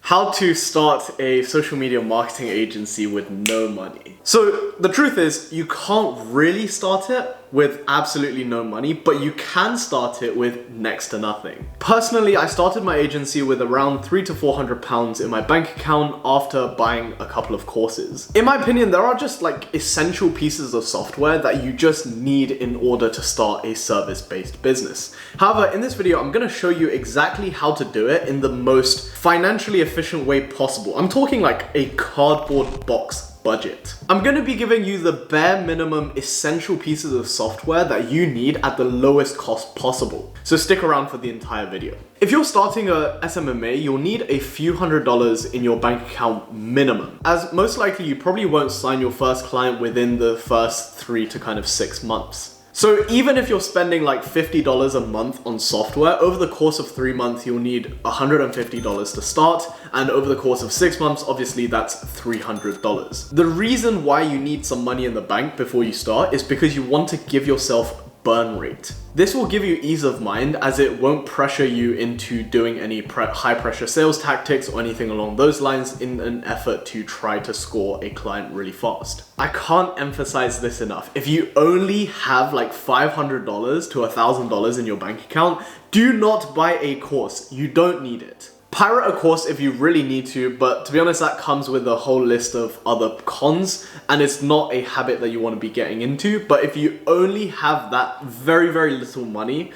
How to start a social media marketing agency with no money. So the truth is, you can't really start it with absolutely no money, but you can start it with next to nothing. Personally, I started my agency with around £300 to £400 in my bank account after buying a couple of courses. In my opinion, there are just like essential pieces of software that you just need in order to start a service-based business. However, in this video, I'm gonna show you exactly how to do it in the most financially efficient way possible. I'm talking like a cardboard box budget. I'm going to be giving you the bare minimum essential pieces of software that you need at the lowest cost possible. So stick around for the entire video. If you're starting a SMMA, you'll need a few $100s in your bank account minimum, as most likely you probably won't sign your first client within the first 3 to kind of 6 months. So even if you're spending like $50 a month on software, over the course of 3 months, you'll need $150 to start. And over the course of 6 months, obviously that's $300. The reason why you need some money in the bank before you start is because you want to give yourself burn rate. This will give you ease of mind as it won't pressure you into doing any high pressure sales tactics or anything along those lines in an effort to try to score a client really fast. I can't emphasize this enough. If you only have like $500 to $1,000 in your bank account, do not buy a course. You don't need it. Pirate a course if you really need to, but to be honest, that comes with a whole list of other cons, and it's not a habit that you want to be getting into. But if you only have that very, very little money,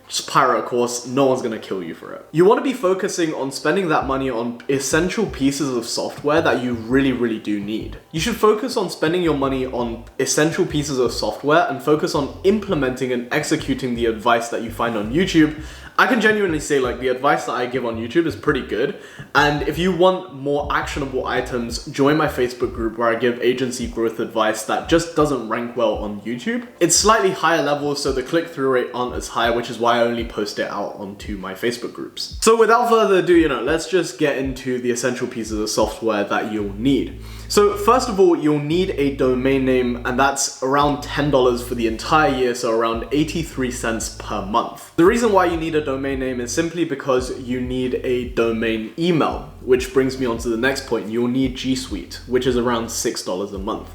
just pirate a course, no one's gonna kill you for it. You want to be focusing on spending that money on essential pieces of software that you really, really do need. You should focus on spending your money on essential pieces of software and focus on implementing and executing the advice that you find on YouTube. I can genuinely say like the advice that I give on YouTube is pretty good. And if you want more actionable items, join my Facebook group where I give agency growth advice that just doesn't rank well on YouTube. It's slightly higher level, so the click-through rate aren't as high, which is why I only post it out onto my Facebook groups. So without further ado, let's just get into the essential pieces of software that you'll need. So first of all, you'll need a domain name, and that's around $10 for the entire year, so around 83 cents per month. The reason why you need a domain name is simply because you need a domain email, which brings me on to the next point. You'll need G Suite, which is around $6 a month.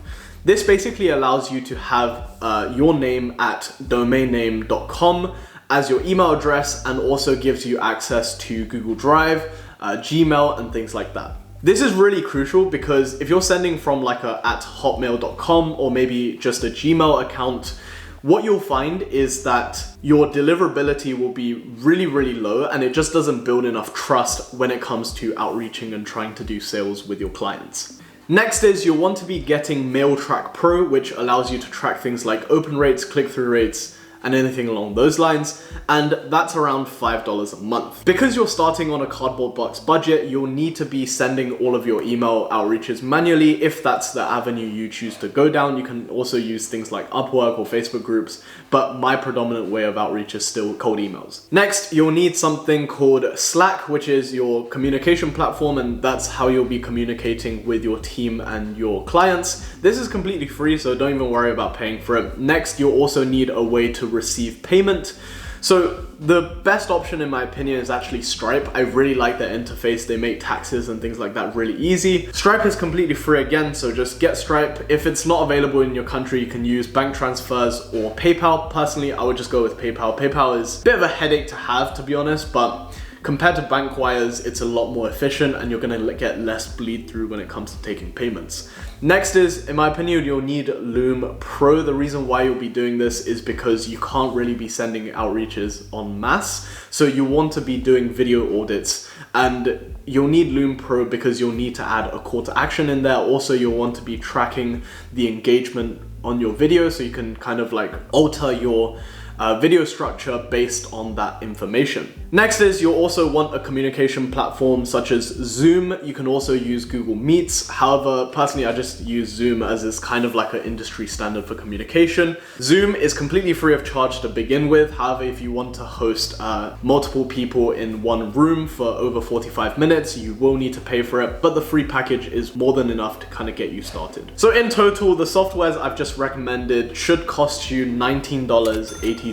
This basically allows you to have your name at domainname.com as your email address, and also gives you access to Google Drive, Gmail, and things like that. This is really crucial because if you're sending from like at hotmail.com or maybe just a Gmail account, what you'll find is that your deliverability will be really, really low, and it just doesn't build enough trust when it comes to outreaching and trying to do sales with your clients. Next is you'll want to be getting MailTrack Pro, which allows you to track things like open rates, click-through rates, and anything along those lines, and that's around $5 a month. Because you're starting on a cardboard box budget, you'll need to be sending all of your email outreaches manually if that's the avenue you choose to go down. You can also use things like Upwork or Facebook groups, but my predominant way of outreach is still cold emails. Next, you'll need something called Slack, which is your communication platform, and that's how you'll be communicating with your team and your clients. This is completely free, so don't even worry about paying for it. Next, you'll also need a way to receive payment. So the best option in my opinion is actually Stripe. I really like their interface. They make taxes and things like that really easy. Stripe is completely free again, so just get Stripe. If it's not available in your country, you can use bank transfers or PayPal. Personally, I would just go with PayPal. PayPal is a bit of a headache to have, to be honest, but compared to bank wires, it's a lot more efficient and you're gonna get less bleed through when it comes to taking payments. Next is, in my opinion, you'll need Loom Pro. The reason why you'll be doing this is because you can't really be sending outreaches en masse. So you want to be doing video audits, and you'll need Loom Pro because you'll need to add a call to action in there. Also, you'll want to be tracking the engagement on your video, so you can kind of like alter your video structure based on that information. Next is you'll also want a communication platform such as Zoom. You can also use Google Meets. However, personally, I just use Zoom as it's kind of like an industry standard for communication. Zoom is completely free of charge to begin with. However, if you want to host multiple people in one room for over 45 minutes, you will need to pay for it, but the free package is more than enough to kind of get you started. So in total, the softwares I've just recommended should cost you $19.83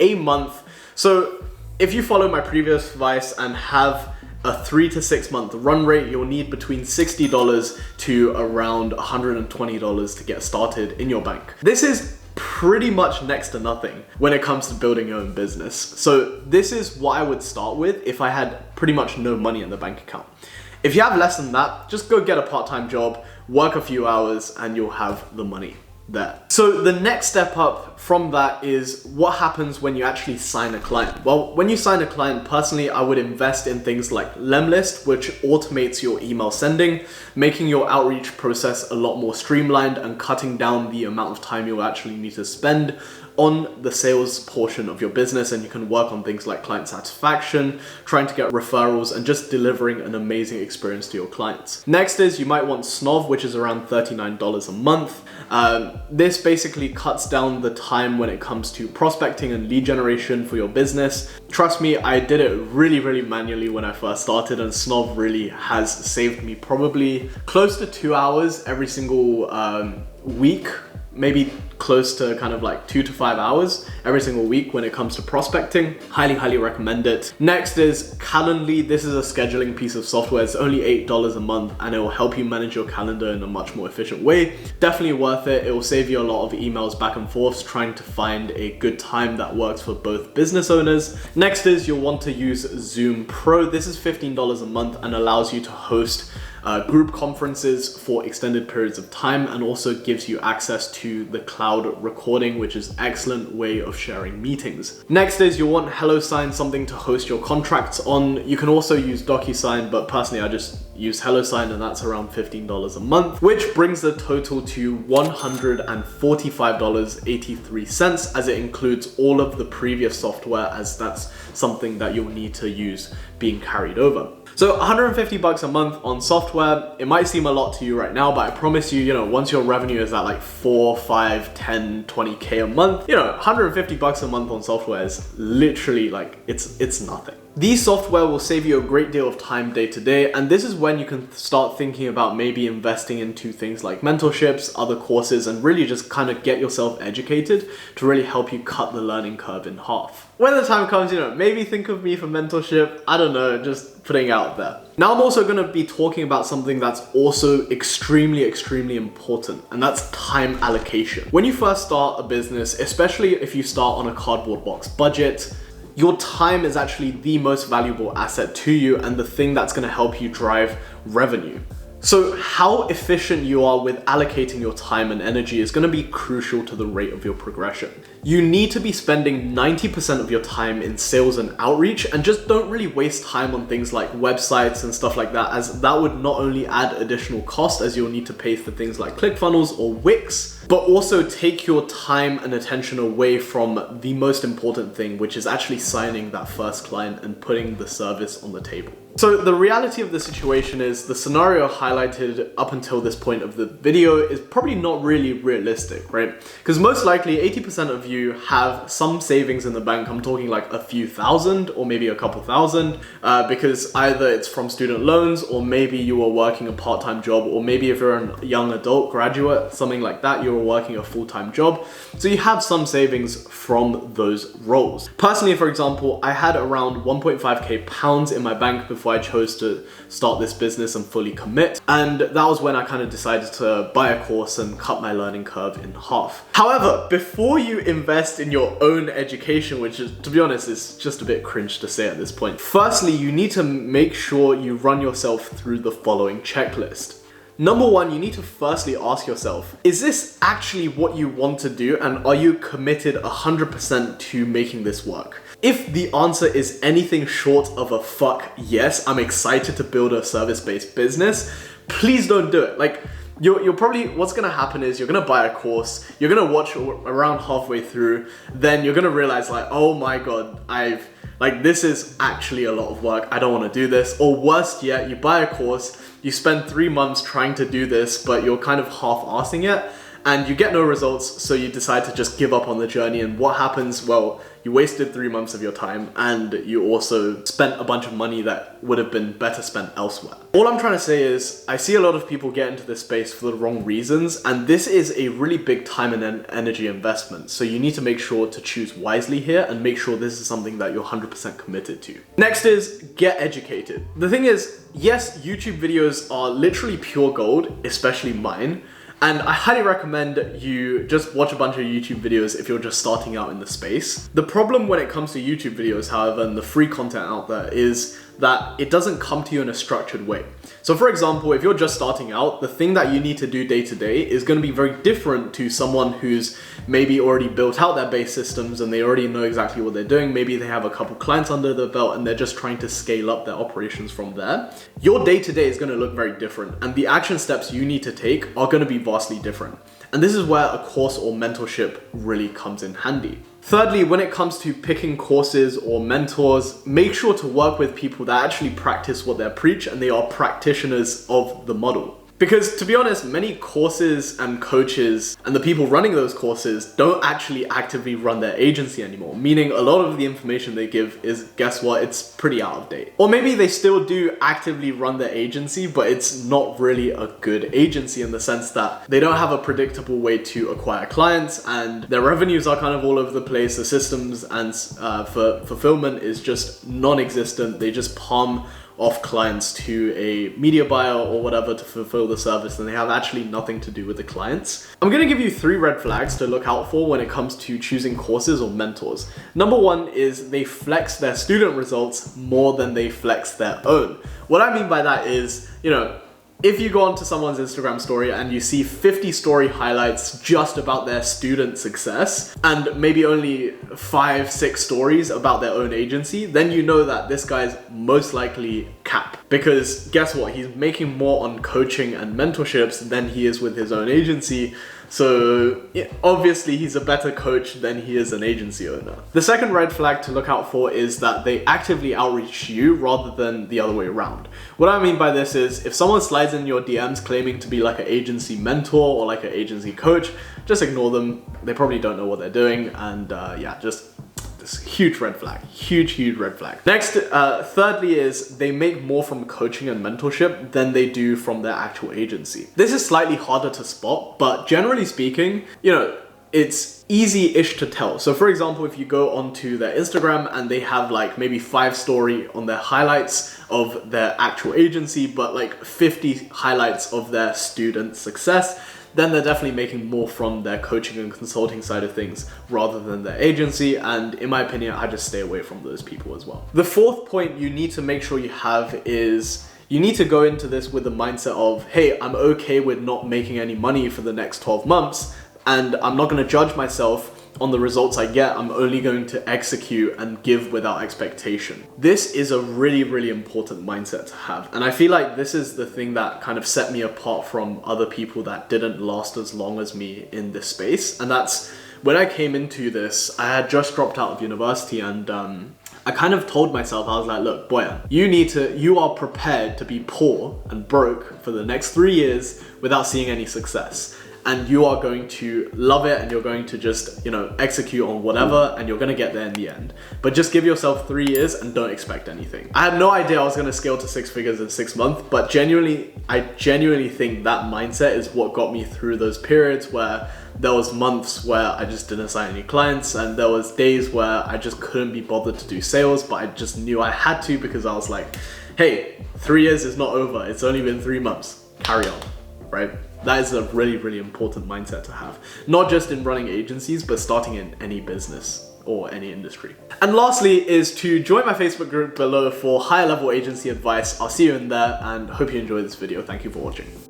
a month. So if you follow my previous advice and have a 3 to 6 month run rate, you'll need between $60 to around $120 to get started in your bank. This is pretty much next to nothing when it comes to building your own business. So this is what I would start with if I had pretty much no money in the bank account. If you have less than that, just go get a part-time job, work a few hours, and you'll have the money there. So the next step up from that is what happens when you actually sign a client. Well, when you sign a client, personally, I would invest in things like Lemlist, which automates your email sending, making your outreach process a lot more streamlined and cutting down the amount of time you'll actually need to spend on the sales portion of your business. And you can work on things like client satisfaction, trying to get referrals, and just delivering an amazing experience to your clients. Next is you might want Snov, which is around $39 a month. This basically cuts down the time when it comes to prospecting and lead generation for your business. Trust me, I did it really manually when I first started, and Snov really has saved me probably close to 2 hours every single week, maybe close to kind of like 2 to 5 hours every single week when it comes to prospecting. Highly recommend it. Next is Calendly. This is a scheduling piece of software. It's only $8 a month and it will help you manage your calendar in a much more efficient way. Definitely worth it. It will save you a lot of emails back and forth trying to find a good time that works for both business owners. Next is you'll want to use Zoom Pro. This is $15 a month and allows you to host group conferences for extended periods of time, and also gives you access to the cloud recording, which is an excellent way of sharing meetings. Next is you'll want HelloSign, something to host your contracts on. You can also use DocuSign, but personally I just use HelloSign, and that's around $15 a month, which brings the total to $145.83, as it includes all of the previous software, as that's something that you'll need to use being carried over. So $150 a month on software, it might seem a lot to you right now, but I promise you, once your revenue is at like 4, 5, 10, 20K a month, $150 a month on software is literally like, it's nothing. These software will save you a great deal of time day to day, and this is when you can start thinking about maybe investing into things like mentorships, other courses, and really just kind of get yourself educated to really help you cut the learning curve in half. When the time comes, maybe think of me for mentorship. I don't know, just putting it out there. Now I'm also going to be talking about something that's also extremely important, and that's time allocation. When you first start a business, especially if you start on a cardboard box budget, your time is actually the most valuable asset to you and the thing that's going to help you drive revenue. So how efficient you are with allocating your time and energy is going to be crucial to the rate of your progression. You need to be spending 90% of your time in sales and outreach, and just don't really waste time on things like websites and stuff like that, as that would not only add additional cost, as you'll need to pay for things like ClickFunnels or Wix, but also take your time and attention away from the most important thing, which is actually signing that first client and putting the service on the table. So the reality of the situation is the scenario highlighted up until this point of the video is probably not really realistic, right? Because most likely 80% of you have some savings in the bank. I'm talking like a few thousand or maybe a couple thousand, because either it's from student loans, or maybe you are working a part-time job, or maybe if you're a young adult graduate, something like that, you're working a full-time job. So you have some savings from those roles. Personally, for example, I had around 1.5k pounds in my bank before I chose to start this business and fully commit. And that was when I kind of decided to buy a course and cut my learning curve in half. However, before you invest in your own education, which is, to be honest, is just a bit cringe to say at this point, firstly, you need to make sure you run yourself through the following checklist. Number one, you need to firstly ask yourself, is this actually what you want to do, and are you committed 100% to making this work? If the answer is anything short of a fuck yes, I'm excited to build a service-based business, please don't do it. Like, you're probably, what's gonna happen is you're gonna buy a course, you're gonna watch around halfway through, then you're gonna realize like, oh my God, this is actually a lot of work, I don't wanna do this. Or worst yet, you buy a course, you spend 3 months trying to do this, but you're kind of half-assing it, and you get no results, so you decide to just give up on the journey. And what happens? Well, you wasted 3 months of your time, and you also spent a bunch of money that would have been better spent elsewhere. All I'm trying to say is, I see a lot of people get into this space for the wrong reasons, and this is a really big time and energy investment. So you need to make sure to choose wisely here and make sure this is something that you're 100% committed to. Next is get educated. The thing is, yes, YouTube videos are literally pure gold, especially mine. And I highly recommend you just watch a bunch of YouTube videos if you're just starting out in the space. The problem when it comes to YouTube videos, however, and the free content out there is that it doesn't come to you in a structured way. So for example, if you're just starting out, the thing that you need to do day to day is going to be very different to someone who's maybe already built out their base systems and they already know exactly what they're doing. Maybe they have a couple clients under their belt and they're just trying to scale up their operations from there. Your day to day is going to look very different, and the action steps you need to take are going to be vastly different. And this is where a course or mentorship really comes in handy. Thirdly, when it comes to picking courses or mentors, make sure to work with people that actually practice what they preach and they are practitioners of the model. Because to be honest, many courses and coaches and the people running those courses don't actually actively run their agency anymore, meaning a lot of the information they give is, guess what, it's pretty out of date. Or maybe they still do actively run their agency, but it's not really a good agency in the sense that they don't have a predictable way to acquire clients and their revenues are kind of all over the place. The systems and for fulfillment is just non-existent. They just palm off clients to a media buyer or whatever to fulfill the service, and they have actually nothing to do with the clients. I'm gonna give you 3 red flags to look out for when it comes to choosing courses or mentors. Number 1 is they flex their student results more than they flex their own. What I mean by that is, if you go onto someone's Instagram story and you see 50 story highlights just about their student success and maybe only 5-6 stories about their own agency, then you know that this guy's most likely cap. Because guess what? He's making more on coaching and mentorships than he is with his own agency. So obviously he's a better coach than he is an agency owner. The second red flag to look out for is that they actively outreach you rather than the other way around. What I mean by this is if someone slides in your DMs claiming to be like an agency mentor or like an agency coach, just ignore them. They probably don't know what they're doing, and just this huge red flag, huge red flag. Next, thirdly is they make more from coaching and mentorship than they do from their actual agency. This is slightly harder to spot, but generally speaking, it's easy-ish to tell. So for example, if you go onto their Instagram and they have like maybe 5 story on their highlights of their actual agency, but like 50 highlights of their student success, then they're definitely making more from their coaching and consulting side of things rather than their agency. And in my opinion, I just stay away from those people as well. The fourth point you need to make sure you have is you need to go into this with the mindset of, hey, I'm okay with not making any money for the next 12 months. And I'm not going to judge myself on the results I get. I'm only going to execute and give without expectation. This is a really important mindset to have. And I feel like this is the thing that kind of set me apart from other people that didn't last as long as me in this space. And that's when I came into this, I had just dropped out of university, and I kind of told myself, I was like, look, Boyan, you are prepared to be poor and broke for the next 3 years without seeing any success. And you are going to love it and you're going to just, execute on whatever and you're going to get there in the end. But just give yourself 3 years and don't expect anything. I had no idea I was going to scale to 6 figures in 6 months, but I genuinely think that mindset is what got me through those periods where there was months where I just didn't sign any clients, and there was days where I just couldn't be bothered to do sales, but I just knew I had to because I was like, hey, 3 years is not over. It's only been 3 months. Carry on, right? That is a really important mindset to have. Not just in running agencies, but starting in any business or any industry. And lastly is to join my Facebook group below for higher level agency advice. I'll see you in there and hope you enjoy this video. Thank you for watching.